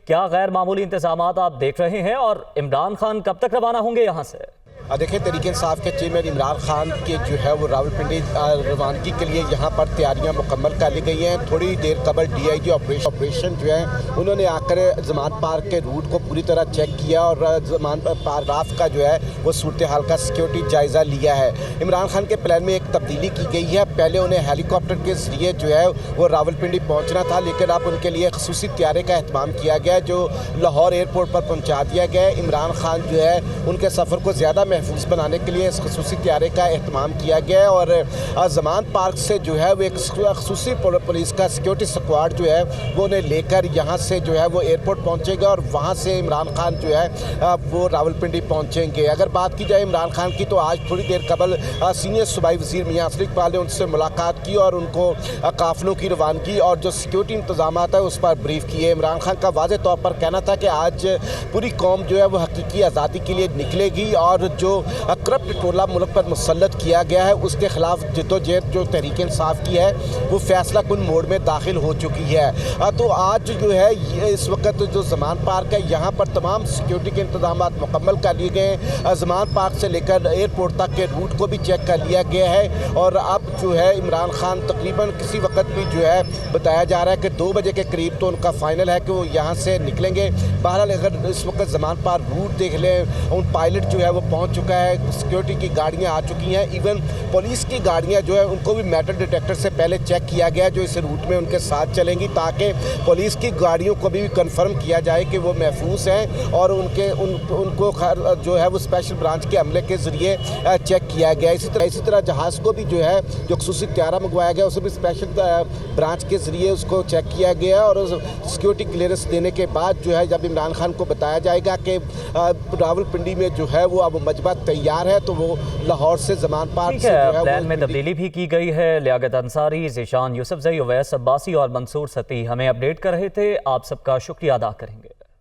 क्या गैर मामूली इंतजामात आप देख रहे हैं और इमरान खान कब तक रवाना होंगे यहाँ से? देखिए, तहरीक इंसाफ के चेयरमैन इमरान खान के जो है वो रावलपिंडी रवानगी के लिए यहाँ पर तैयारियां मुकम्मल कर ली गई हैं। थोड़ी देर कबल DIG ऑपरेशन जो है उन्होंने आकर जमान पार्क के रूट को पूरी तरह चेक किया और जमान पार्क का जो है वो सूरत हाल का सिक्योरिटी जायज़ा लिया है। इमरान खान के प्लान में एक तब्दीली की गई है। पहले उन्हें हेलीकॉप्टर के ज़रिए जो है वो रावलपिंडी पहुँचना था, लेकिन अब उनके लिए खसूसी तैयारी का एहतमाम किया गया जो लाहौर एयरपोर्ट पर पहुँचा दिया गया है। इमरान खान जो है उनके सफ़र को ज़्यादा महफूज बनाने के लिए इस खसूसी तैयारी का एहतमाम किया गया है और जमान पार्क से जो है वो एक खसूसी पुलिस का सिक्योरिटी स्क्वाड जो है वो उन्हें लेकर यहाँ से जो है वो एयरपोर्ट पहुँचेगा और वहाँ से इमरान खान जो है वो रावलपिंडी पहुँचेंगे। अगर बात की जाए इमरान खान की, तो आज थोड़ी देर कबल सीनियर सूबाई वज़ीर मियां असलम इकबाल ने उनसे मुलाकात की और उनको काफ़िलों की रवानगी और जो सिक्योरिटी इंतजाम है उस पर ब्रीफ किए। इमरान खान का वाज़ेह तौर पर कहना था कि आज पूरी कौम जो है वो हकीकी आज़ादी के लिए निकलेगी और जो करप्ट टोला मुल्क पर मुसल्लत किया गया है उसके खिलाफ जद्दोजहद जो तहरीक इंसाफ की है वो फैसला कुन मोड़ में दाखिल हो चुकी है। तो आज जो है इस वक्त जो जमान पार्क है यहाँ पर तमाम सिक्योरिटी के इंतजाम मुकम्मल कर लिए गए हैं। जमान पार्क से लेकर एयरपोर्ट तक के रूट को भी चेक कर लिया गया है और अब जो है इमरान खान तकरीबन किसी वक्त भी जो है बताया जा रहा है कि 2 बजे के करीब तो उनका फाइनल है कि वो यहाँ से निकलेंगे। बहरहाल अगर इस वक्त जमान पार्क रूट देख लें, उन पायलट जो है वो पहुँच चुका है, सिक्योरिटी की गाड़ियां आ चुकी हैं, इवन पुलिस की गाड़ियां जो है उनको भी मेटल डिटेक्टर से पहले चेक किया गया जो इस रूट में उनके साथ चलेंगी ताकि पुलिस की गाड़ियों को भी कंफर्म किया जाए कि वो महफूज हैं और उनको जो है वो स्पेशल ब्रांच के अमले के ज़रिए चेक किया गया। इसी तरह जहाज़ को भी जो है जो खसूसी त्यारा मंगवाया गया उसे भी स्पेशल ब्रांच के ज़रिए उसको चेक किया गया और सिक्योरिटी क्लियरेंस देने के बाद जो है जब इमरान खान को बताया जाएगा कि रावलपिंडी में जो है वो अब मजबा तैयार है तो वो लाहौर से जमान पार्क से जो है प्लान में तब्दीली भी की गई है। लियाकत अंसारी, ज़ीशान यूसुफजई, उवैस अब्बासी और मंसूर सती हमें अपडेट कर रहे थे। आप सबका शुक्रिया अदा करेंगे।